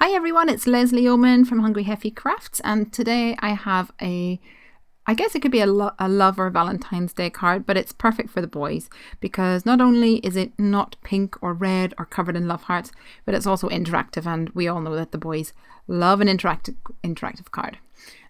Hi everyone, it's Leslie Oman from Hungry Heffy Crafts, and today I have I guess it could be a love or Valentine's Day card, but it's perfect for the boys because not only is it not pink or red or covered in love hearts, but it's also interactive, and we all know that the boys love an interactive card.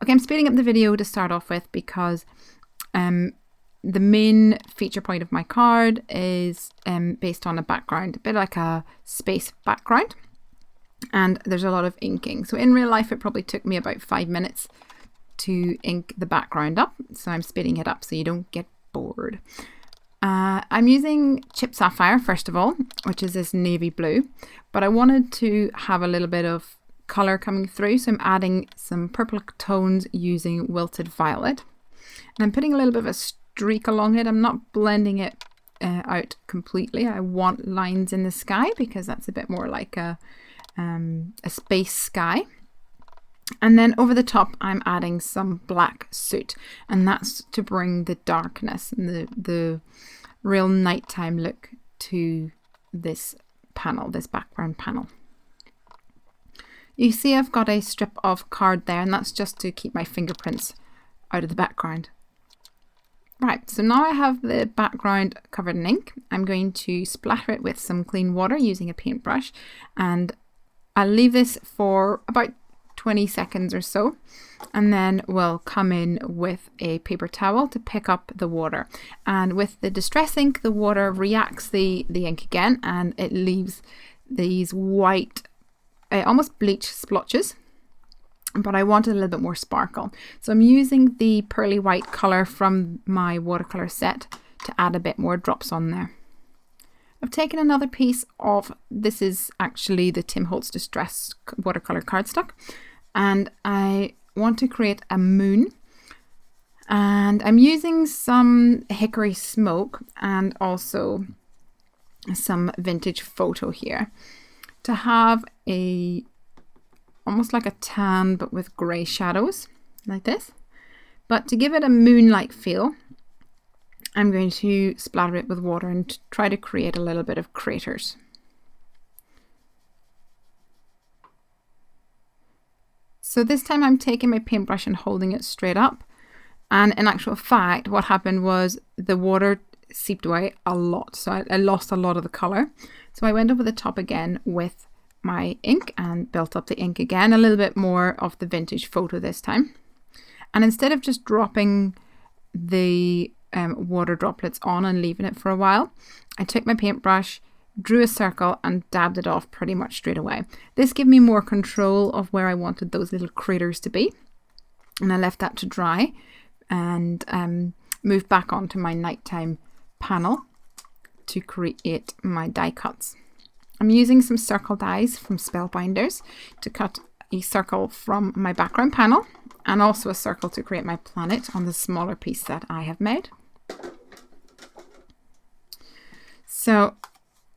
Okay, I'm speeding up the video to start off with because the main feature point of my card is based on a background, a bit like a space background. And there's a lot of inking. So in real life, it probably took me about 5 minutes to ink the background up. So I'm speeding it up so you don't get bored. I'm using Chip Sapphire, first of all, which is this navy blue. But I wanted to have a little bit of colour coming through. So I'm adding some purple tones using Wilted Violet. And I'm putting a little bit of a streak along it. I'm not blending it out completely. I want lines in the sky because that's a bit more like a space sky. And then over the top I'm adding some black soot, and that's to bring the darkness and the real nighttime look to this panel, this background panel. You see I've got a strip of card there, and that's just to keep my fingerprints out of the background. Right, so now I have the background covered in ink. I'm going to splatter it with some clean water using a paintbrush, and I'll leave this for about 20 seconds or so, and then we'll come in with a paper towel to pick up the water. And with the Distress ink, the water reacts the ink again, and it leaves these white, almost bleach splotches. But I wanted a little bit more sparkle. So I'm using the pearly white colour from my watercolour set to add a bit more drops on there. I've taken another piece of, this is actually the Tim Holtz Distress watercolour cardstock, and I want to create a moon, and I'm using some hickory smoke and also some vintage photo here to have a almost like a tan but with grey shadows like this. But to give it a moon-like feel, I'm going to splatter it with water and try to create a little bit of craters. So this time I'm taking my paintbrush and holding it straight up, and in actual fact what happened was the water seeped away a lot, so I lost a lot of the colour. So I went over the top again with my ink and built up the ink again, a little bit more of the vintage photo this time. And instead of just dropping the water droplets on and leaving it for a while, I took my paintbrush, drew a circle and dabbed it off pretty much straight away. This gave me more control of where I wanted those little craters to be, and I left that to dry and moved back onto my nighttime panel to create my die cuts. I'm using some circle dies from Spellbinders to cut a circle from my background panel, and also a circle to create my planet on the smaller piece that I have made. So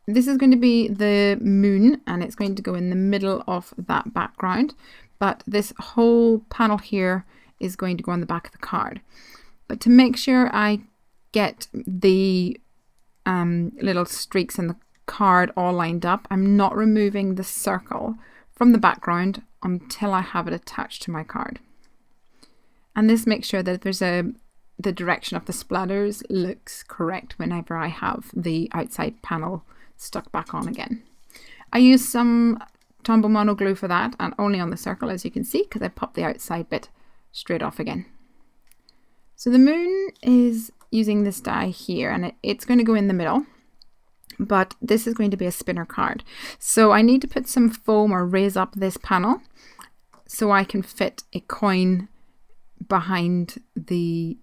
this is going to be the moon, and it's going to go in the middle of that background, but this whole panel here is going to go on the back of the card. But to make sure I get the little streaks in the card all lined up, I'm not removing the circle from the background until I have it attached to my card. And this makes sure that there's the direction of the splatters looks correct whenever I have the outside panel stuck back on again. I use some Tombow mono glue for that, and only on the circle, as you can see, because I popped the outside bit straight off again. So the moon is using this die here, and it's going to go in the middle, but this is going to be a spinner card. So I need to put some foam or raise up this panel so I can fit a coin behind the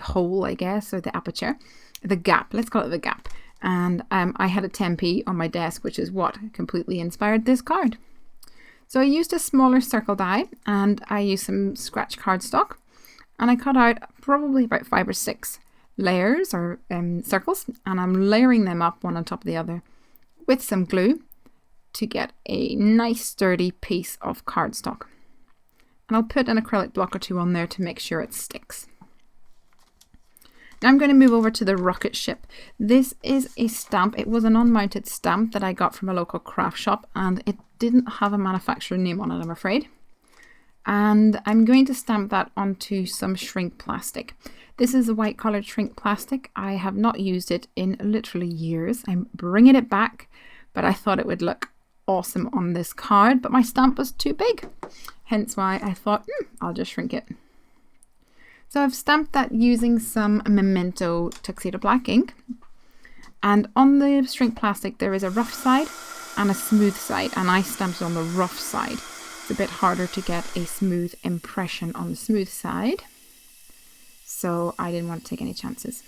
hole, I guess, or the aperture, the gap, let's call it the gap. And I had a 10p on my desk, which is what completely inspired this card. So I used a smaller circle die, and I used some scratch cardstock, and I cut out probably about 5 or 6 layers or circles, and I'm layering them up one on top of the other with some glue to get a nice sturdy piece of cardstock. And I'll put an acrylic block or 2 on there to make sure it sticks. Now I'm going to move over to the rocket ship. This is a stamp. It was an unmounted stamp that I got from a local craft shop, and didn't have a manufacturer name on it, I'm afraid. And I'm going to stamp that onto some shrink plastic. This is a white coloured shrink plastic. I have not used it in literally years. I'm bringing it back, but I thought it would look awesome on this card, but my stamp was too big. Hence why I thought, I'll just shrink it. So I've stamped that using some Memento Tuxedo Black ink. And on the shrink plastic, there is a rough side and a smooth side, and I stamped it on the rough side. It's a bit harder to get a smooth impression on the smooth side, so I didn't want to take any chances.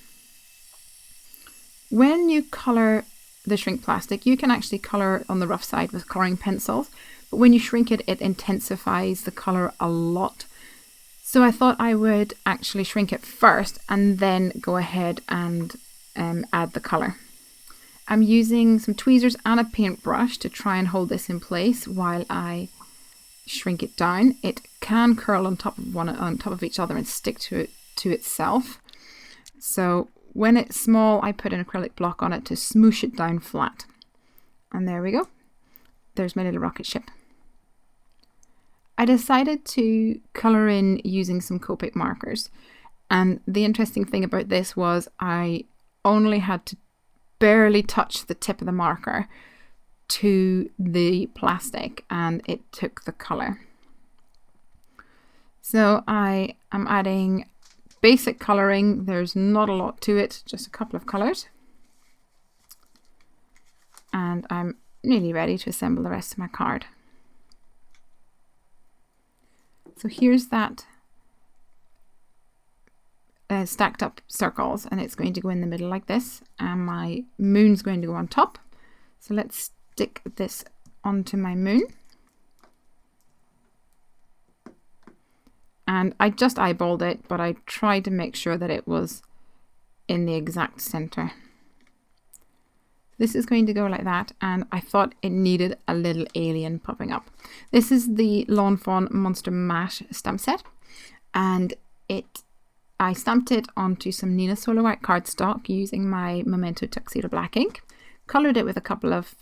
When you colour the shrink plastic, you can actually colour on the rough side with colouring pencils, but when you shrink it, it intensifies the colour a lot. So I thought I would actually shrink it first and then go ahead and add the colour. I'm using some tweezers and a paintbrush to try and hold this in place while I shrink it down. It can curl on top of each other and stick to itself. So when it's small, I put an acrylic block on it to smoosh it down flat. And there we go. There's my little rocket ship. I decided to colour in using some Copic markers. And the interesting thing about this was I only had to barely touch the tip of the marker to the plastic and it took the colour. So I am adding basic colouring. There's not a lot to it, just a couple of colours. And I'm nearly ready to assemble the rest of my card. So here's that stacked up circles, and it's going to go in the middle like this, and my moon's going to go on top. So let's stick this onto my moon. And I just eyeballed it, but I tried to make sure that it was in the exact center. This is going to go like that, and I thought it needed a little alien popping up. This is the Lawn Fawn Monster Mash stamp set, and I stamped it onto some Nina Solo White cardstock using my Memento Tuxedo Black ink, coloured it with a couple of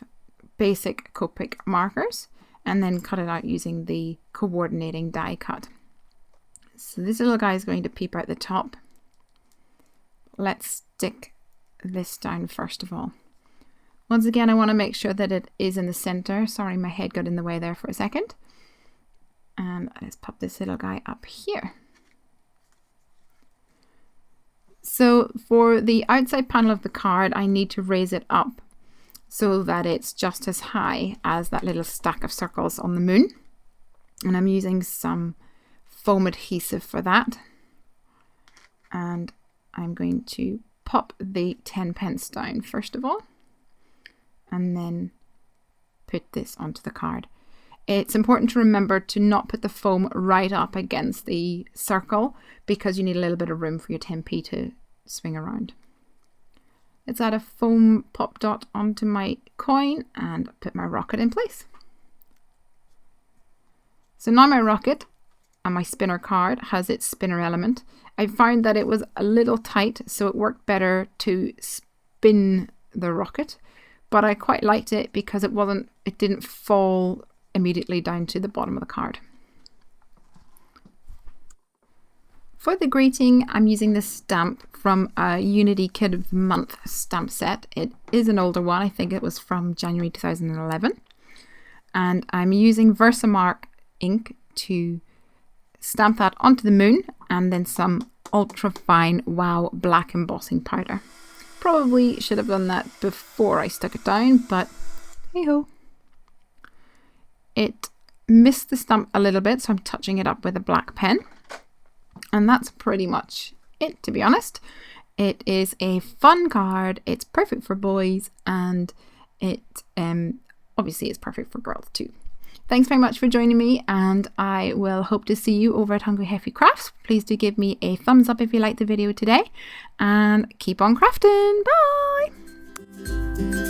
basic Copic markers, and then cut it out using the coordinating die cut. So this little guy is going to peep out the top. Let's stick this down first of all. Once again, I want to make sure that it is in the center. Sorry, my head got in the way there for a second. And let's pop this little guy up here. So for the outside panel of the card, I need to raise it up so that it's just as high as that little stack of circles on the moon. And I'm using some foam adhesive for that. And I'm going to pop the 10p down first of all, and then put this onto the card. It's important to remember to not put the foam right up against the circle because you need a little bit of room for your 10p to swing around. Let's add a foam pop dot onto my coin and put my rocket in place. So now my rocket and my spinner card has its spinner element. I found that it was a little tight, so it worked better to spin the rocket, but I quite liked it because it didn't fall immediately down to the bottom of the card. For the greeting, I'm using this stamp from a Unity Kid of the Month stamp set. It is an older one. I think it was from January 2011. And I'm using Versamark ink to stamp that onto the moon, and then some ultra fine Wow black embossing powder. Probably should have done that before I stuck it down, but hey ho. It missed the stamp a little bit, so I'm touching it up with a black pen. And that's pretty much it, to be honest. It is a fun card, it's perfect for boys, and it obviously is perfect for girls too. Thanks very much for joining me, and I will hope to see you over at Hungry Heffy Crafts. Please do give me a thumbs up if you liked the video today, and keep on crafting. Bye!